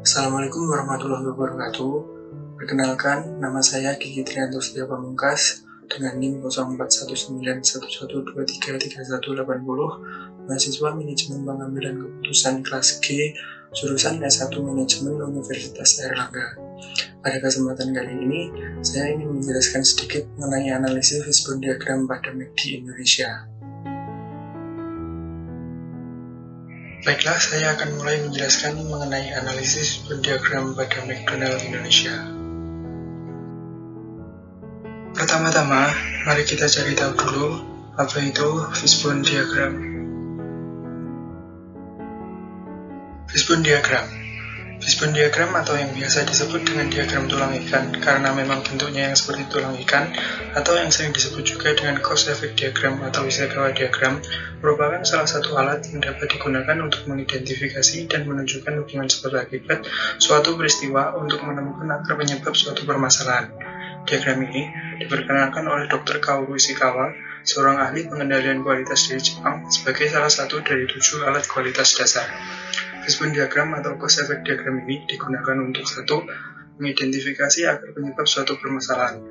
Assalamualaikum warahmatullahi wabarakatuh. Perkenalkan, nama saya Kiki Trianto Setia Pamungkas dengan NIM 041911233180, mahasiswa Manajemen Pengambilan Keputusan kelas G, jurusan S1 Manajemen Universitas Airlangga. Pada kesempatan kali ini, saya ingin menjelaskan sedikit mengenai analisis fishbone diagram pada McD Indonesia. Baiklah, saya akan mulai menjelaskan mengenai analisis fishbone diagram pada McDonald Indonesia. Pertama-tama, mari kita cari tahu dulu apa itu fishbone diagram. Fishbone diagram. Fishbone diagram atau yang biasa disebut dengan diagram tulang ikan karena memang bentuknya yang seperti tulang ikan, atau yang sering disebut juga dengan cause effect diagram atau Ishikawa diagram, merupakan salah satu alat yang dapat digunakan untuk mengidentifikasi dan menunjukkan hubungan sebab akibat suatu peristiwa untuk menemukan akar penyebab suatu permasalahan. Diagram ini diperkenalkan oleh Dr. Kaoru Ishikawa, seorang ahli pengendalian kualitas dari Jepang, sebagai salah satu dari 7 alat kualitas dasar. Fishbone diagram atau cause effect diagram ini digunakan untuk 1. Mengidentifikasi akar penyebab suatu permasalahan.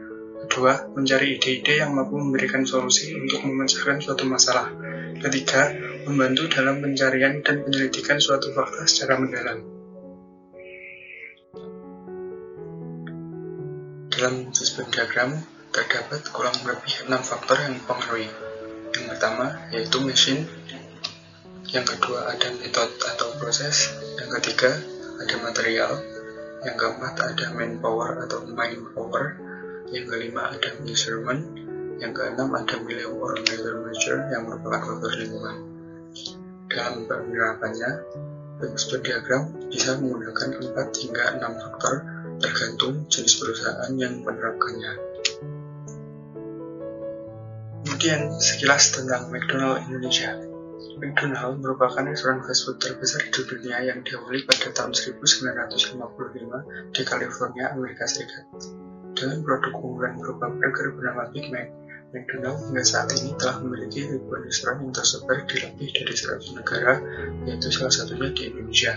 2. Mencari ide-ide yang mampu memberikan solusi untuk memecahkan suatu masalah. 3. Membantu dalam pencarian dan penyelidikan suatu fakta secara mendalam. Dalam fishbone diagram terdapat kurang lebih 6 faktor yang mempengaruhi. Yang pertama yaitu mesin, yang kedua ada metode atau proses, yang ketiga ada material, yang keempat ada manpower atau mind power, yang kelima ada measurement, yang keenam ada milieu or measure yang merupakan faktor lingkungan. Dalam penerapannya, fishbone diagram bisa menggunakan 4 hingga 6 faktor tergantung jenis perusahaan yang menerapkannya. Kemudian sekilas tentang McDonald Indonesia. McDonald merupakan restoran fast food terbesar di dunia yang diawali pada tahun 1955 di California, Amerika Serikat. Dengan produk unggulan berupa burger bernama Big Mac, McDonald hingga saat ini telah memiliki ribuan restoran yang tersebar di lebih dari 100 negara, yaitu salah satunya di Indonesia.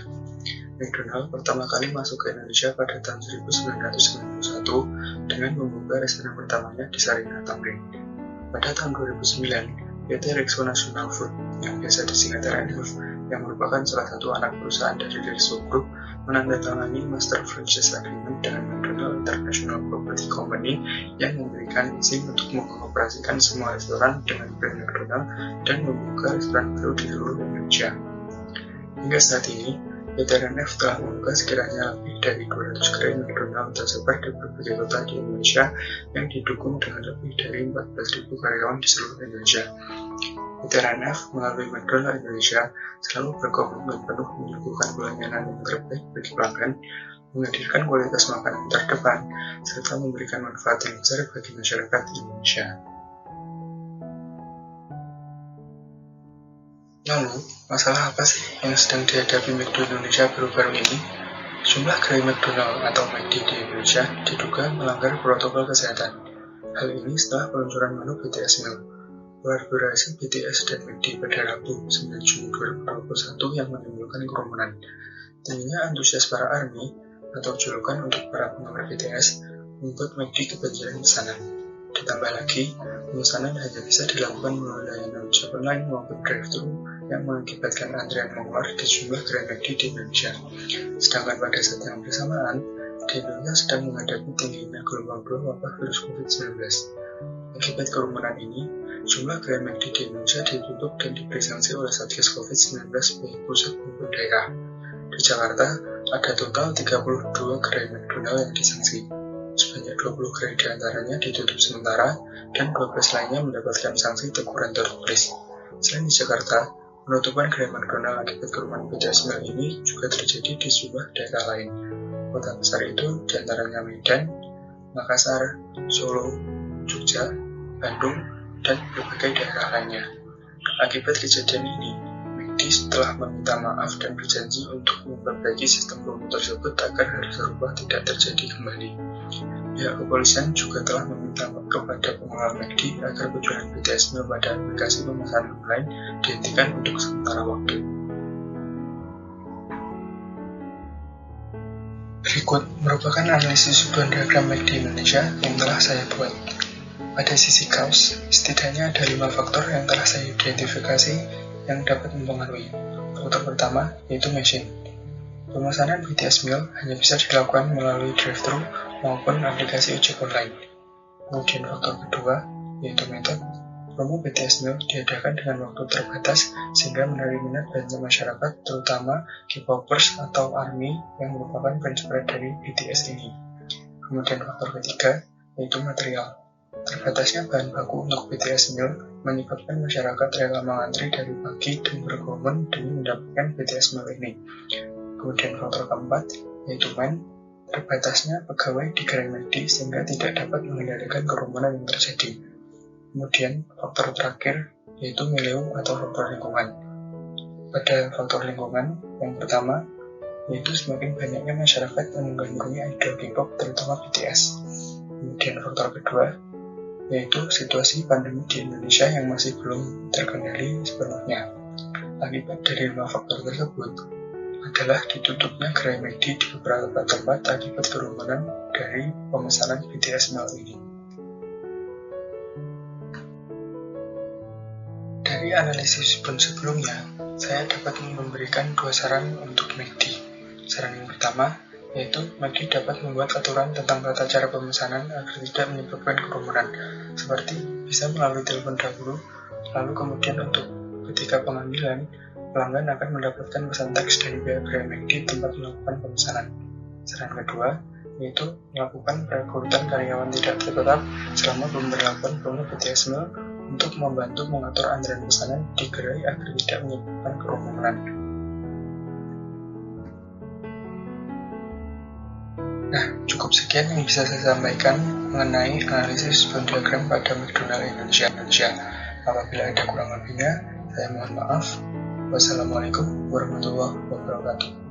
McDonald pertama kali masuk ke Indonesia pada tahun 1991 dengan membuka restoran pertamanya di Sarinah, Tamrin. Pada tahun 2009, PT Rexona National Food, yang biasa disingkat RNF, yang merupakan salah satu anak perusahaan dari Rizzo Group, menandatangani Master Franchise Agreement dengan McDonald International Property Company yang memberikan izin untuk mengoperasikan semua restoran dengan brand McDonald dan membuka restoran baru di seluruh Indonesia. Hingga saat ini, PT RNF telah membuka sekiranya lebih dari 200 gerai McDonald tersebar di berbagai kota di Indonesia yang didukung dengan lebih dari 14.000 karyawan di seluruh Indonesia. PT RNF melalui McDonald Indonesia selalu berkomitmen penuh menyuguhkan pelayanan yang terbaik bagi pelanggan, menghadirkan kualitas makanan terdepan, serta memberikan manfaat yang besar bagi masyarakat Indonesia. Lalu, masalah apa sih yang sedang dihadapi McD Indonesia baru-baru ini? Jumlah gerai McDonald atau McD di Indonesia diduga melanggar protokol kesehatan. Hal ini setelah peluncuran menu BTS Meal, kolaborasi BTS dan McD pada Rabu 9 Juni 2021 yang menimbulkan kerumunan. Tingginya antusias para ARMY atau julukan untuk para penggemar BTS membuat McD kebanjiran pesanan. Ditambah lagi, pemesanan hanya bisa dilakukan melalui layanan ojek online maupun drive-thru yang mengakibatkan antrian mengular di jumlah gerai McD di Indonesia. Sedangkan pada saat yang bersamaan, di Indonesia sedang menghadapi tingginya gelombang 2 wabah virus COVID-19. Akibat kerumunan ini, jumlah gerai McD di Indonesia ditutup dan diberi sanksi oleh Satgas COVID-19 baik pusat maupun daerah. Di Jakarta, ada total 32 gerai McDonald yang disanksi. Sebanyak 20 gerai diantaranya ditutup sementara, dan 12 lainnya mendapatkan sanksi teguran tertulis. Selain di Jakarta, penutupan gerai McDonald akibat kerumunan BTS Meal ini juga terjadi di sejumlah daerah lain. Kota besar itu diantaranya Medan, Makassar, Solo, Jogja, Bandung, dan berbagai daerah lainnya. Akibat kejadian ini, McD telah meminta maaf dan berjanji untuk memperbaiki sistem promo tersebut agar hal serupa tidak terjadi kembali. Pihak kepolisian juga telah meminta kepada pengelola McD agar penjualan BTS Meal pada aplikasi pemesanan online dihentikan untuk sementara waktu. Berikut merupakan analisis sebuah diagram MACD Indonesia yang telah saya buat. Pada sisi kaos, setidaknya ada 5 faktor yang telah saya identifikasi yang dapat mempengaruhi. Faktor pertama yaitu mesin. Pemesanan BTS Meal hanya bisa dilakukan melalui drive-thru maupun aplikasi ojek online. Kemudian faktor kedua yaitu metode. Promo BTS Meal diadakan dengan waktu terbatas sehingga menarik minat banyak masyarakat, terutama K-popers atau ARMY yang merupakan fans berat dari BTS ini. Kemudian faktor ketiga yaitu material. Terbatasnya bahan baku untuk BTS Meal menyebabkan masyarakat rela mengantri dari pagi dan berkerumun demi mendapatkan BTS Meal ini. Kemudian faktor keempat yaitu man. Terbatasnya pegawai di gerai MACD sehingga tidak dapat mengendalikan kerumunan yang terjadi. Kemudian faktor terakhir yaitu milieu atau faktor lingkungan. Pada faktor lingkungan, yang pertama yaitu semakin banyaknya masyarakat yang menggandrungi idol K-pop terutama BTS. Kemudian faktor kedua yaitu situasi pandemi di Indonesia yang masih belum terkendali sepenuhnya. Akibat dari 5 faktor tersebut adalah ditutupnya gerai MACD di beberapa tempat akibat kerumunan dari pemesanan BTS Meal ini. Dari analisis pun sebelumnya, saya dapat memberikan 2 saran untuk MACD. Saran yang pertama, yaitu MACD dapat membuat aturan tentang tata cara pemesanan agar tidak menyebabkan kerumunan, seperti bisa melalui telepon dahulu, lalu kemudian untuk ketika pengambilan, pelanggan akan mendapatkan pesan teks dari pihak gerai MACD tempat melakukan pemesanan. Saran kedua, yaitu melakukan perekrutan karyawan tidak tetap selama pemberlakuan promo BTS Meal untuk membantu mengatur antrean pesanan di gerai agar tidak menyebabkan kerumunan. Nah, cukup sekian yang bisa saya sampaikan mengenai analisis band diagram pada McDonald Indonesia. Apabila ada kurang lebihnya, saya mohon maaf. Wassalamualaikum warahmatullahi wabarakatuh.